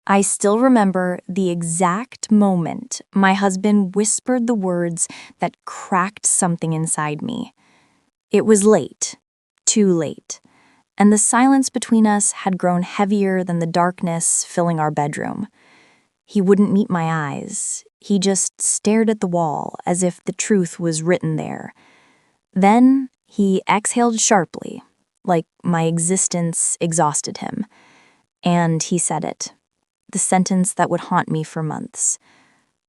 I still remember the exact moment my husband whispered the words that cracked something inside me. It was late, too late, and the silence between us had grown heavier than the darkness filling our bedroom. He wouldn't meet my eyes. He just stared at the wall as if the truth was written there. Then he exhaled sharply, like my existence exhausted him. And he said it, the sentence that would haunt me for months.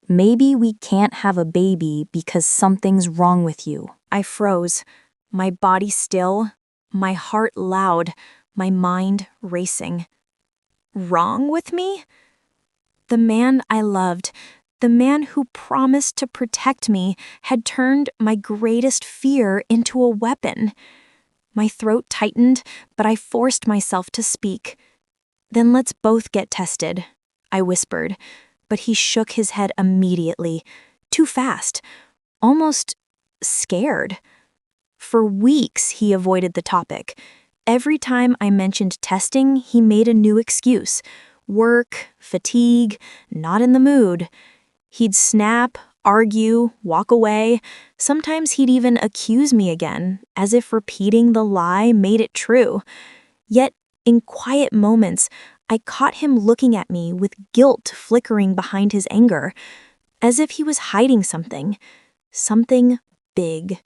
Maybe we can't have a baby because something's wrong with you. I froze, my body still, my heart loud, my mind racing. Wrong with me? The man I loved, the man who promised to protect me, had turned my greatest fear into a weapon. My throat tightened, but I forced myself to speak. "Then let's both get tested," I whispered, but he shook his head immediately, too fast, almost scared. For weeks, he avoided the topic. Every time I mentioned testing, he made a new excuse. Work, fatigue, not in the mood. He'd snap, argue, walk away. Sometimes he'd even accuse me again, as if repeating the lie made it true. Yet, in quiet moments, I caught him looking at me with guilt flickering behind his anger, as if he was hiding something big.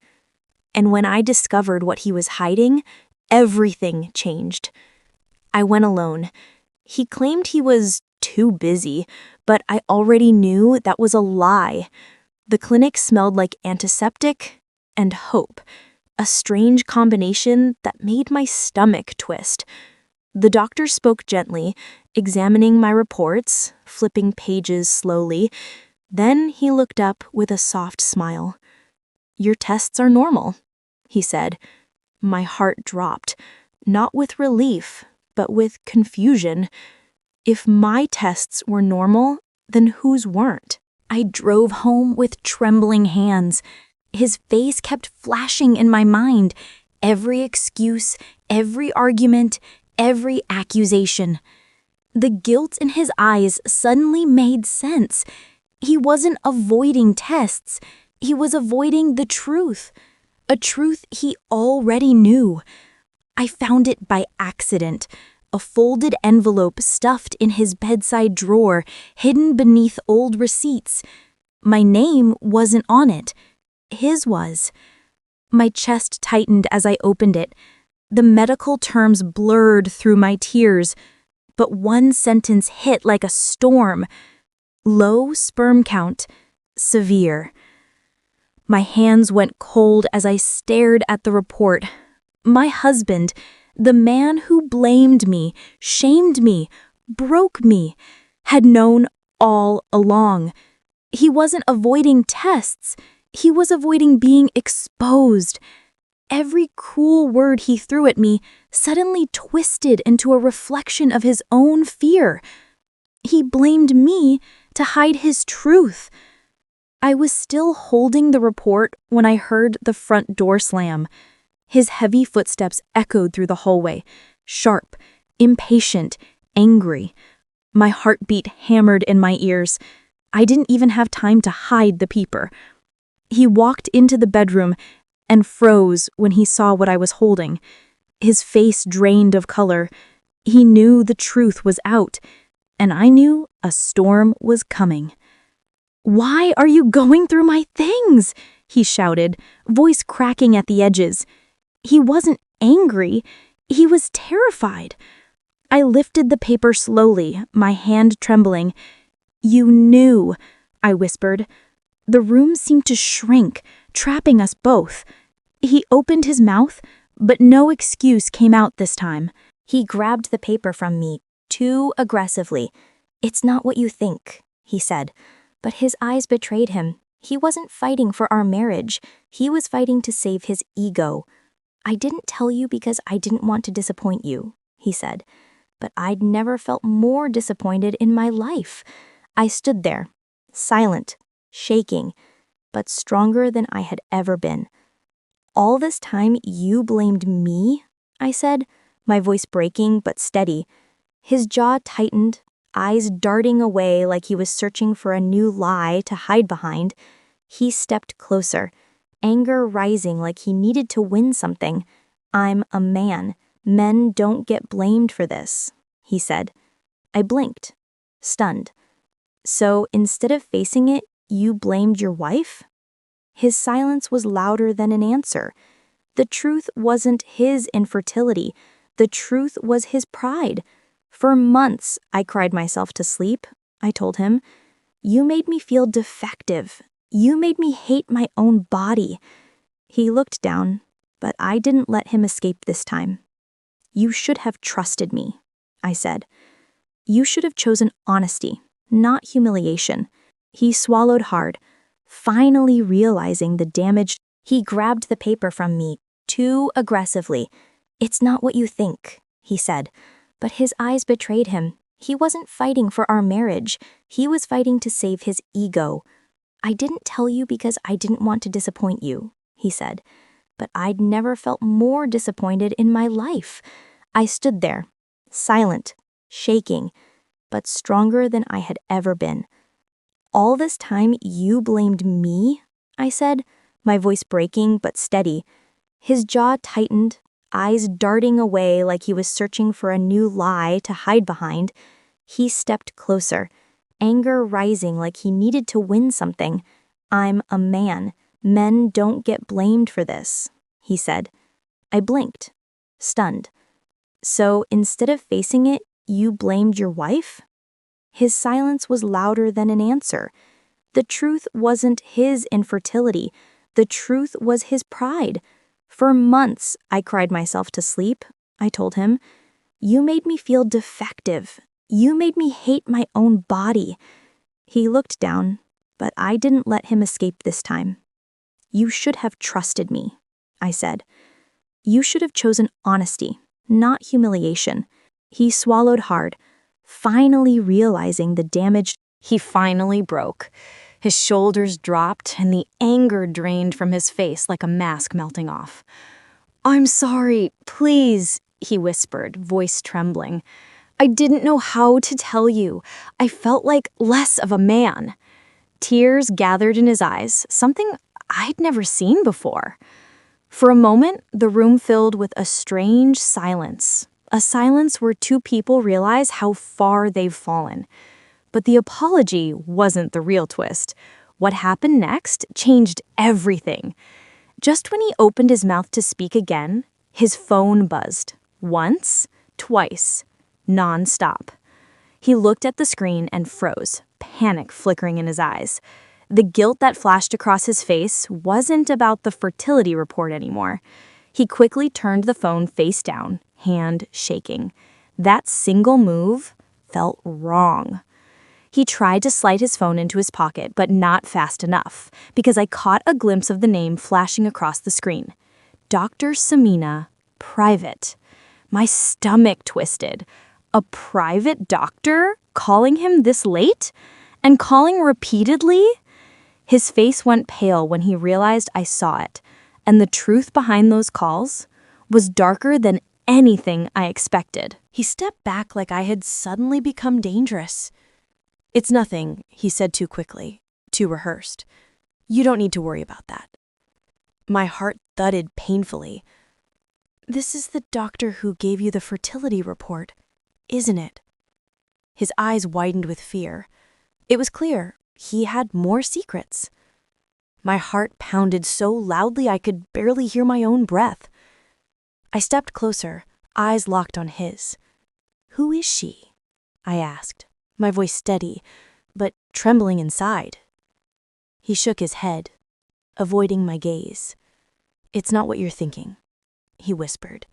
And when I discovered what he was hiding, everything changed. I went alone. He claimed he was too busy, but I already knew that was a lie. The clinic smelled like antiseptic and hope, a strange combination that made my stomach twist. The doctor spoke gently, examining my reports, flipping pages slowly. Then he looked up with a soft smile. "Your tests are normal," he said. My heart dropped, not with relief, but with confusion. If my tests were normal, then whose weren't? I drove home with trembling hands. His face kept flashing in my mind. Every excuse, every argument, every accusation. The guilt in his eyes suddenly made sense. He wasn't avoiding tests. He was avoiding the truth. A truth he already knew. I found it by accident. A folded envelope stuffed in his bedside drawer, hidden beneath old receipts. My name wasn't on it. His was. My chest tightened as I opened it. The medical terms blurred through my tears, but one sentence hit like a storm. Low sperm count, severe. My hands went cold as I stared at the report. My husband, the man who blamed me, shamed me, broke me, had known all along. He wasn't avoiding tests. He was avoiding being exposed. Every cruel word he threw at me suddenly twisted into a reflection of his own fear. He blamed me to hide his truth. I was still holding the report when I heard the front door slam. His heavy footsteps echoed through the hallway, sharp, impatient, angry. My heartbeat hammered in my ears. I didn't even have time to hide the peeper. He walked into the bedroom and froze when he saw what I was holding. His face drained of color. He knew the truth was out, and I knew a storm was coming. "Why are you going through my things?" he shouted, voice cracking at the edges. He wasn't angry. He was terrified. I lifted the paper slowly, my hand trembling. "You knew," I whispered. The room seemed to shrink, trapping us both. He opened his mouth, but no excuse came out this time. He grabbed the paper from me, too aggressively. "It's not what you think," he said. But his eyes betrayed him. He wasn't fighting for our marriage. He was fighting to save his ego. "I didn't tell you because I didn't want to disappoint you," he said. But I'd never felt more disappointed in my life. I stood there, silent, shaking, but stronger than I had ever been. "All this time you blamed me?" I said, my voice breaking but steady. His jaw tightened, eyes darting away like he was searching for a new lie to hide behind, he stepped closer, anger rising like he needed to win something. "I'm a man. Men don't get blamed for this," he said. I blinked, stunned. "So instead of facing it, you blamed your wife?" His silence was louder than an answer. The truth wasn't his infertility. The truth was his pride. "For months, I cried myself to sleep," I told him. "You made me feel defective. You made me hate my own body." He looked down, but I didn't let him escape this time. "You should have trusted me," I said. "You should have chosen honesty, not humiliation." He swallowed hard, finally realizing the damage. He grabbed the paper from me too aggressively. "It's not what you think," he said, but his eyes betrayed him. He wasn't fighting for our marriage. He was fighting to save his ego. "I didn't tell you because I didn't want to disappoint you," he said, but I'd never felt more disappointed in my life. I stood there, silent, shaking, but stronger than I had ever been. "All this time you blamed me?" I said, my voice breaking but steady. His jaw tightened, eyes darting away like he was searching for a new lie to hide behind. He stepped closer, anger rising like he needed to win something. "I'm a man. Men don't get blamed for this," he said. I blinked, stunned. "So instead of facing it, you blamed your wife?" His silence was louder than an answer. The truth wasn't his infertility. The truth was his pride. "For months, I cried myself to sleep," I told him. "You made me feel defective. You made me hate my own body." He looked down, but I didn't let him escape this time. "You should have trusted me," I said. "You should have chosen honesty, not humiliation." He swallowed hard, finally realizing the damage. He finally broke. His shoulders dropped and the anger drained from his face like a mask melting off. "I'm sorry, please," he whispered, voice trembling. "I didn't know how to tell you. I felt like less of a man." Tears gathered in his eyes, something I'd never seen before. For a moment, the room filled with a strange silence. A silence where two people realize how far they've fallen. But the apology wasn't the real twist. What happened next changed everything. Just when he opened his mouth to speak again, his phone buzzed. Once, twice, non-stop. He looked at the screen and froze, panic flickering in his eyes. The guilt that flashed across his face wasn't about the fertility report anymore. He quickly turned the phone face down, hand shaking. That single move felt wrong. He tried to slide his phone into his pocket, but not fast enough, because I caught a glimpse of the name flashing across the screen. Dr. Samina, private. My stomach twisted. A private doctor calling him this late? And calling repeatedly? His face went pale when he realized I saw it, and the truth behind those calls was darker than anything I expected. He stepped back like I had suddenly become dangerous. "It's nothing," he said too quickly, too rehearsed. "You don't need to worry about that." My heart thudded painfully. "This is the doctor who gave you the fertility report, isn't it?" His eyes widened with fear. It was clear he had more secrets. My heart pounded so loudly I could barely hear my own breath. I stepped closer, eyes locked on his. "Who is she?" I asked, my voice steady, but trembling inside. He shook his head, avoiding my gaze. "It's not what you're thinking," he whispered.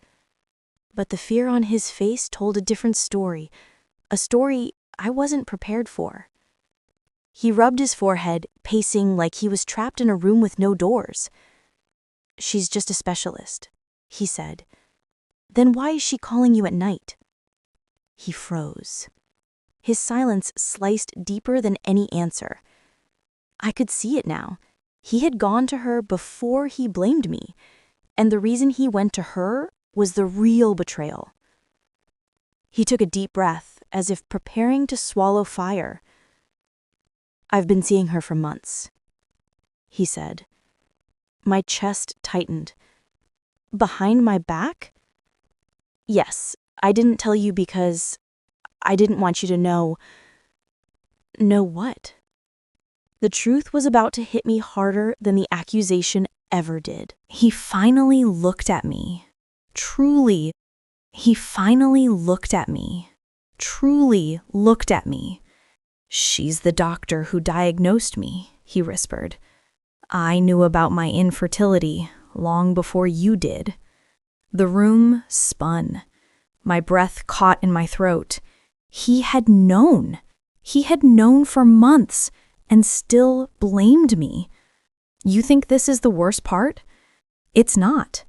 But the fear on his face told a different story, a story I wasn't prepared for. He rubbed his forehead, pacing like he was trapped in a room with no doors. "She's just a specialist," he said. "Then why is she calling you at night?" He froze. His silence sliced deeper than any answer. I could see it now. He had gone to her before he blamed me, and the reason he went to her was the real betrayal. He took a deep breath, as if preparing to swallow fire. "I've been seeing her for months," he said. My chest tightened. "Behind my back?" "Yes, I didn't tell you because I didn't want you to know." Know what? The truth was about to hit me harder than the accusation ever did. He finally looked at me. Truly, he finally looked at me. Truly looked at me. "She's the doctor who diagnosed me," he whispered. "I knew about my infertility long before you did." The room spun. My breath caught in my throat. He had known. He had known for months and still blamed me. You think this is the worst part? It's not.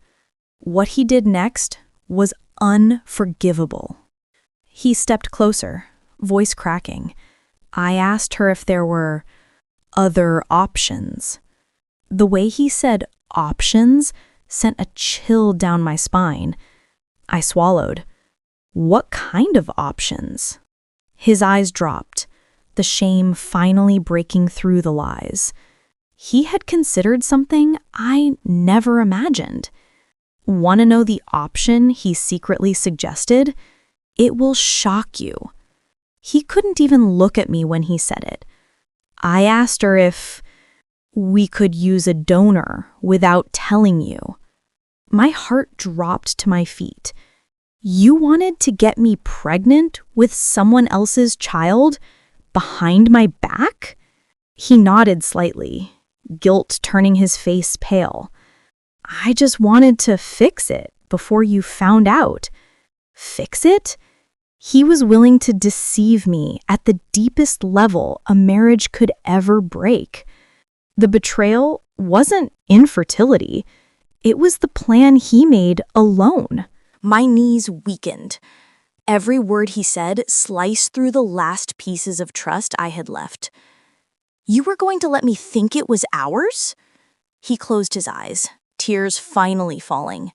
What he did next was unforgivable. He stepped closer, voice cracking. I asked her if there were other options. The way he said options sent a chill down my spine. I swallowed. What kind of options? His eyes dropped, the shame finally breaking through the lies. He had considered something I never imagined. Want to know the option he secretly suggested? It will shock you. He couldn't even look at me when he said it. I asked her if we could use a donor without telling you. My heart dropped to my feet. You wanted to get me pregnant with someone else's child behind my back? He nodded slightly, guilt turning his face pale. I just wanted to fix it before you found out. Fix it? He was willing to deceive me at the deepest level a marriage could ever break. The betrayal wasn't infertility. It was the plan he made alone. My knees weakened. Every word he said sliced through the last pieces of trust I had left. You were going to let me think it was ours? He closed his eyes, tears finally falling.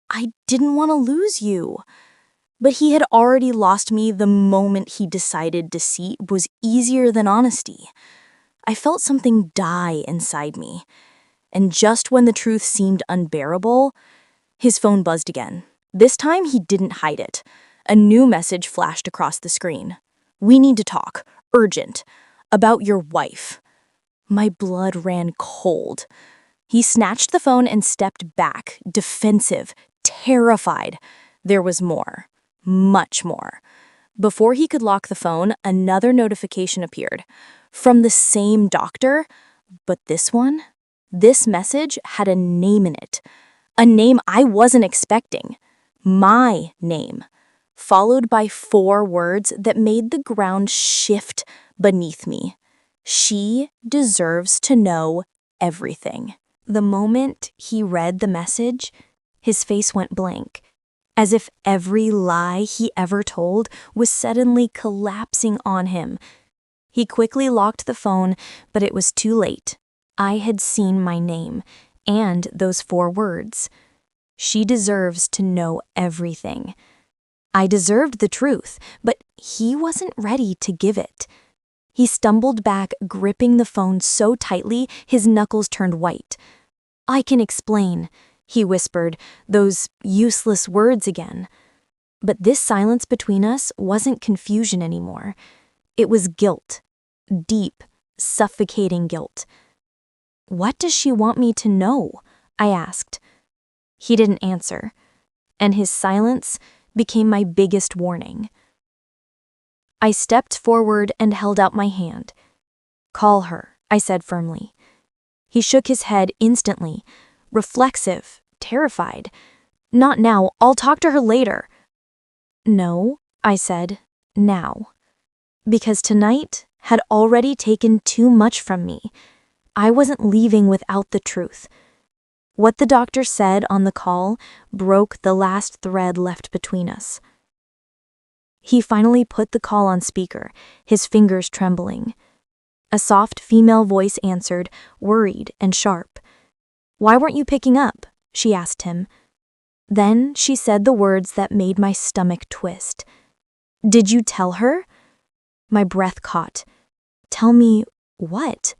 I didn't want to lose you. But he had already lost me the moment he decided deceit was easier than honesty. I felt something die inside me. And just when the truth seemed unbearable, his phone buzzed again. This time he didn't hide it. A new message flashed across the screen. "We need to talk. Urgent. About your wife." My blood ran cold. He snatched the phone and stepped back, defensive, terrified. There was more. Much more. Before he could lock the phone, another notification appeared. From the same doctor, but this message had a name in it. A name I wasn't expecting. My name. Followed by 4 words that made the ground shift beneath me. She deserves to know everything. The moment he read the message, his face went blank, as if every lie he ever told was suddenly collapsing on him. He quickly locked the phone, but it was too late. I had seen my name, and those 4 words. She deserves to know everything. I deserved the truth, but he wasn't ready to give it. He stumbled back, gripping the phone so tightly his knuckles turned white. "I can explain," he whispered, those useless words again. But this silence between us wasn't confusion anymore. It was guilt. Deep, suffocating guilt. "What does she want me to know?" I asked. He didn't answer, and his silence became my biggest warning. I stepped forward and held out my hand. "Call her," I said firmly. He shook his head instantly, reflexive, terrified. "Not now, I'll talk to her later." "No," I said, "now." Because tonight had already taken too much from me. I wasn't leaving without the truth. What the doctor said on the call broke the last thread left between us. He finally put the call on speaker, his fingers trembling. A soft female voice answered, worried and sharp. "Why weren't you picking up?" she asked him. Then she said the words that made my stomach twist. Did you tell her? My breath caught. Tell me what?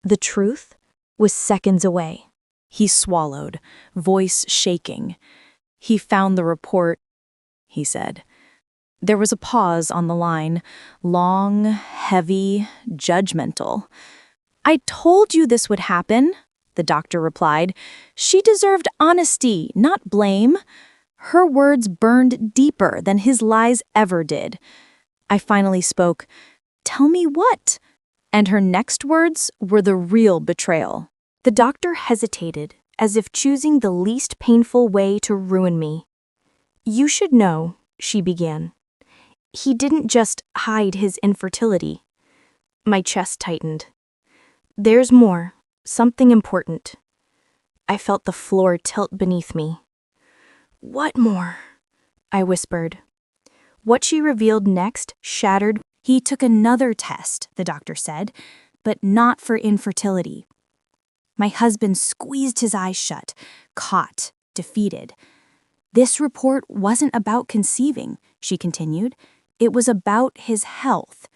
The truth was seconds away. He swallowed, voice shaking. He found the report, he said. There was a pause on the line, long, heavy, judgmental. I told you this would happen, the doctor replied. She deserved honesty, not blame. Her words burned deeper than his lies ever did. I finally spoke, "Tell me what?" And her next words were the real betrayal. The doctor hesitated, as if choosing the least painful way to ruin me. You should know, she began. He didn't just hide his infertility. My chest tightened. There's more, something important. I felt the floor tilt beneath me. What more? I whispered. What she revealed next shattered. He took another test, the doctor said, but not for infertility. My husband squeezed his eyes shut, caught, defeated. This report wasn't about conceiving, she continued. It was about his health.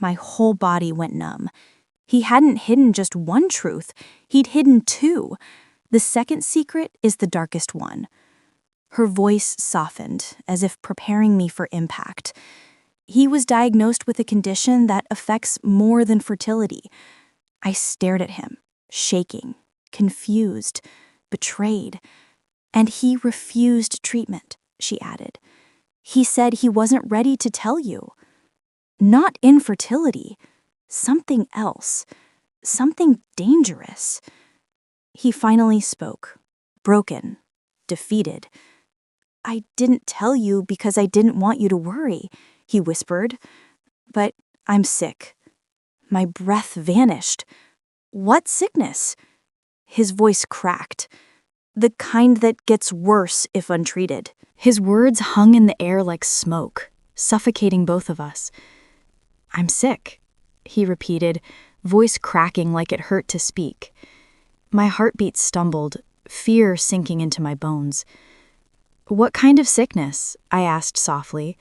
My whole body went numb. He hadn't hidden just one truth, he'd hidden two. The second secret is the darkest one. Her voice softened, as if preparing me for impact. He was diagnosed with a condition that affects more than fertility. I stared at him, shaking, confused, betrayed. And he refused treatment, she added. He said he wasn't ready to tell you. Not infertility, something else, something dangerous. He finally spoke, broken, defeated. I didn't tell you because I didn't want you to worry, he whispered. But I'm sick. My breath vanished. What sickness? His voice cracked. The kind that gets worse if untreated. His words hung in the air like smoke, suffocating both of us. I'm sick, he repeated, voice cracking like it hurt to speak. My heartbeat stumbled, fear sinking into my bones. What kind of sickness? I asked softly.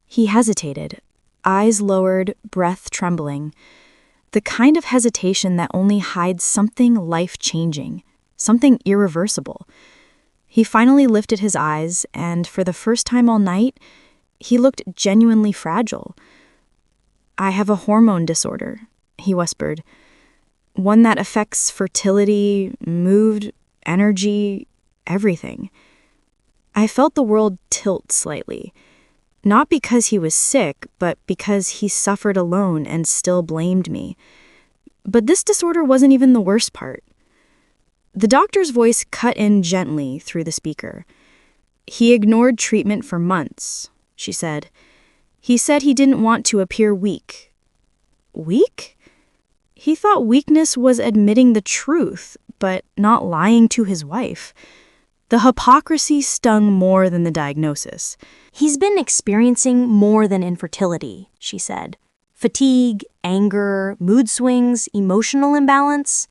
He hesitated, eyes lowered, breath trembling. The kind of hesitation that only hides something life-changing, something irreversible. He finally lifted his eyes, and for the first time all night, he looked genuinely fragile. I have a hormone disorder, he whispered. One that affects fertility, mood, energy, everything. I felt the world tilt slightly. Not because he was sick, but because he suffered alone and still blamed me. But this disorder wasn't even the worst part. The doctor's voice cut in gently through the speaker. He ignored treatment for months, she said. He said he didn't want to appear weak. Weak? He thought weakness was admitting the truth, but not lying to his wife. The hypocrisy stung more than the diagnosis. He's been experiencing more than infertility, she said. Fatigue, anger, mood swings, emotional imbalance.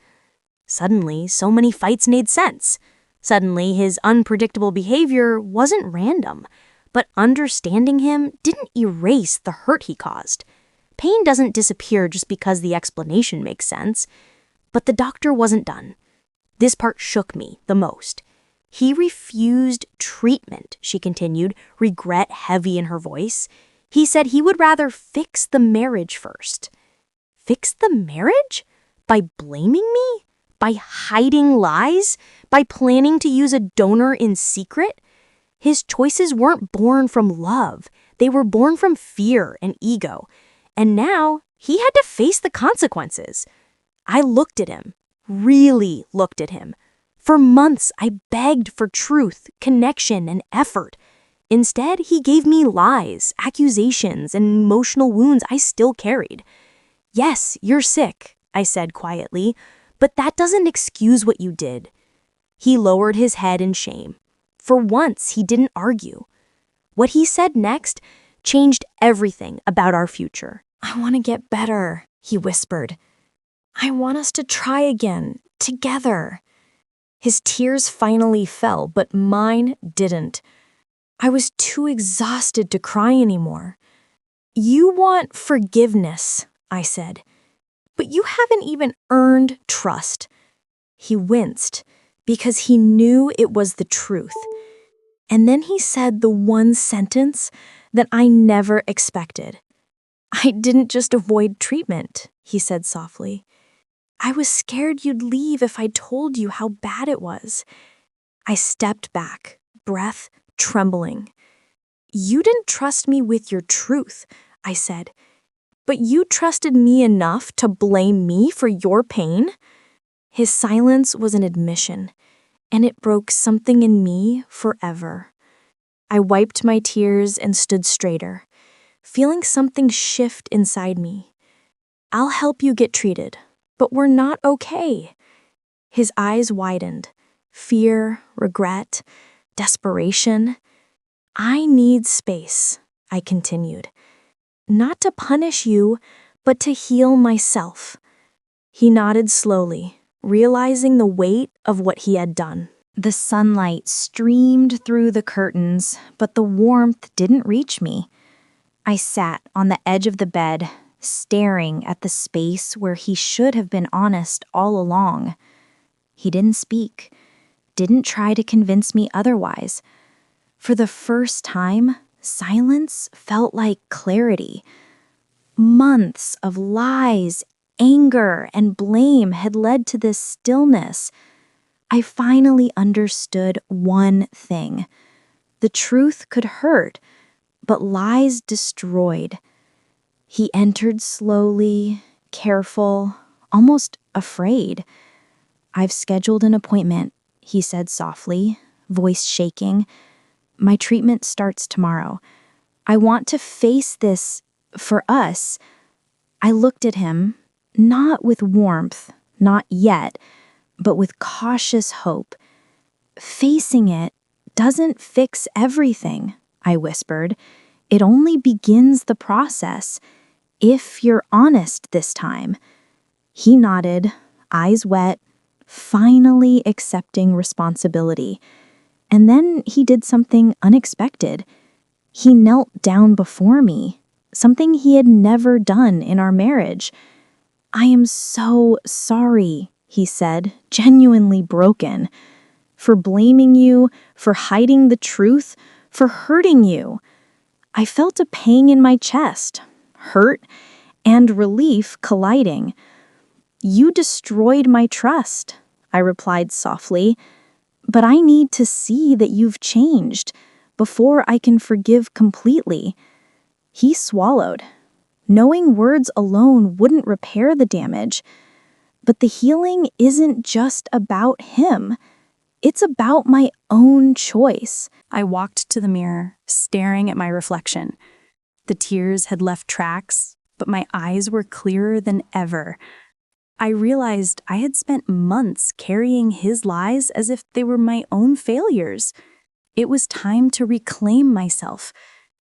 Suddenly, so many fights made sense. Suddenly, his unpredictable behavior wasn't random, but understanding him didn't erase the hurt he caused. Pain doesn't disappear just because the explanation makes sense. But the doctor wasn't done. This part shook me the most. He refused treatment, she continued, regret heavy in her voice. He said he would rather fix the marriage first. Fix the marriage? By blaming me? By hiding lies? By planning to use a donor in secret? His choices weren't born from love. They were born from fear and ego. And now he had to face the consequences. I looked at him, really looked at him. For months, I begged for truth, connection, and effort. Instead, he gave me lies, accusations, and emotional wounds I still carried. Yes, you're sick, I said quietly, but that doesn't excuse what you did. He lowered his head in shame. For once, he didn't argue. What he said next changed everything about our future. I want to get better, he whispered. I want us to try again, together. His tears finally fell, but mine didn't. I was too exhausted to cry anymore. "You want forgiveness," I said, "but you haven't even earned trust." He winced because he knew it was the truth. And then he said the one sentence that I never expected. "I didn't just avoid treatment," he said softly. "I was scared you'd leave if I told you how bad it was." I stepped back, breath trembling. "You didn't trust me with your truth," I said, "but you trusted me enough to blame me for your pain?" His silence was an admission, and it broke something in me forever. I wiped my tears and stood straighter, feeling something shift inside me. "I'll help you get treated, but we're not okay." His eyes widened. Fear, regret, desperation. "I need space," I continued. "Not to punish you, but to heal myself." He nodded slowly, realizing the weight of what he had done. The sunlight streamed through the curtains, but the warmth didn't reach me. I sat on the edge of the bed, staring at the space where he should have been honest all along. He didn't speak, didn't try to convince me otherwise. For the first time, silence felt like clarity. Months of lies, anger, and blame had led to this stillness. I finally understood one thing. The truth could hurt, but lies destroyed. He entered slowly, careful, almost afraid. "I've scheduled an appointment," he said softly, voice shaking. "My treatment starts tomorrow. I want to face this for us." I looked at him, not with warmth, not yet, but with cautious hope. "Facing it doesn't fix everything," I whispered. "It only begins the process, if you're honest this time." He nodded, eyes wet, finally accepting responsibility. And then he did something unexpected. He knelt down before me, something he had never done in our marriage. "I am so sorry," he said, genuinely broken, "for blaming you, for hiding the truth, for hurting you." I felt a pang in my chest, hurt and relief colliding. "You destroyed my trust," I replied softly, "but I need to see that you've changed before I can forgive completely." He swallowed. Knowing words alone wouldn't repair the damage. But the healing isn't just about him. It's about my own choice. I walked to the mirror, staring at my reflection. The tears had left tracks, but my eyes were clearer than ever. I realized I had spent months carrying his lies as if they were my own failures. It was time to reclaim myself,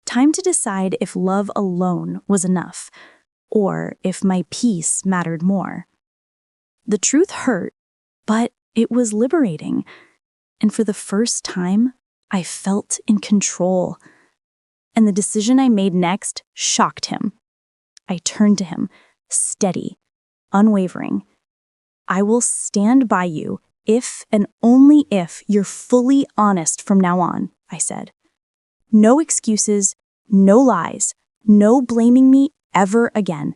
time to decide if love alone was enough, or if my peace mattered more. The truth hurt, but it was liberating. And for the first time, I felt in control. And the decision I made next shocked him. I turned to him, steady, unwavering. "I will stand by you if and only if you're fully honest from now on," I said. "No excuses, no lies, no blaming me ever again."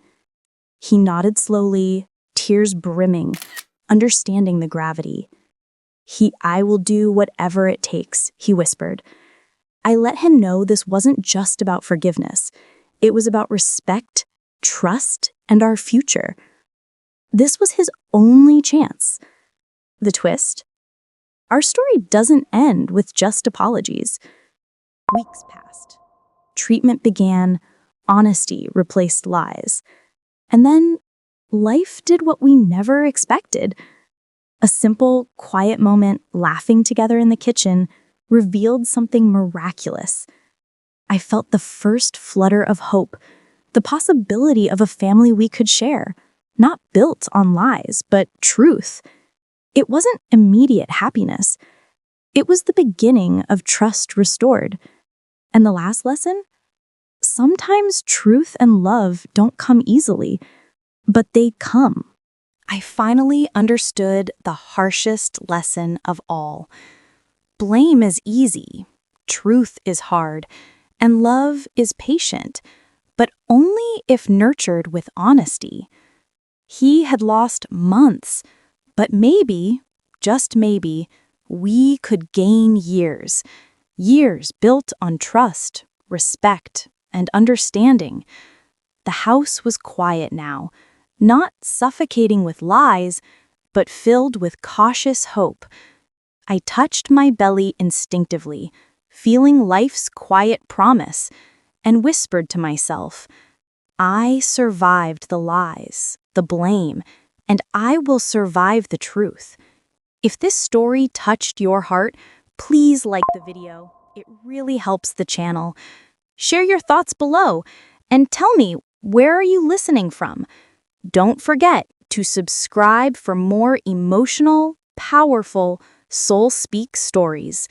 He nodded slowly, tears brimming, understanding the gravity. "I will do whatever it takes," he whispered. I let him know this wasn't just about forgiveness. It was about respect, trust, and our future. This was his only chance. The twist? Our story doesn't end with just apologies. Weeks passed. Treatment began. Honesty replaced lies. And then life did what we never expected. A simple, quiet moment laughing together in the kitchen revealed something miraculous. I felt the first flutter of hope, the possibility of a family we could share, not built on lies, but truth. It wasn't immediate happiness. It was the beginning of trust restored, And the last lesson? Sometimes truth and love don't come easily, but they come. I finally understood the harshest lesson of all. Blame is easy, truth is hard, and love is patient, but only if nurtured with honesty. He had lost months, but maybe, just maybe, we could gain years. Years built on trust, respect, and understanding. The house was quiet now, not suffocating with lies, but filled with cautious hope. I touched my belly instinctively, feeling life's quiet promise, and whispered to myself, I survived the lies, the blame, and I will survive the truth. If this story touched your heart, please like the video. It really helps the channel. Share your thoughts below and tell me, where are you listening from? Don't forget to subscribe for more emotional, powerful SoulSpeak stories.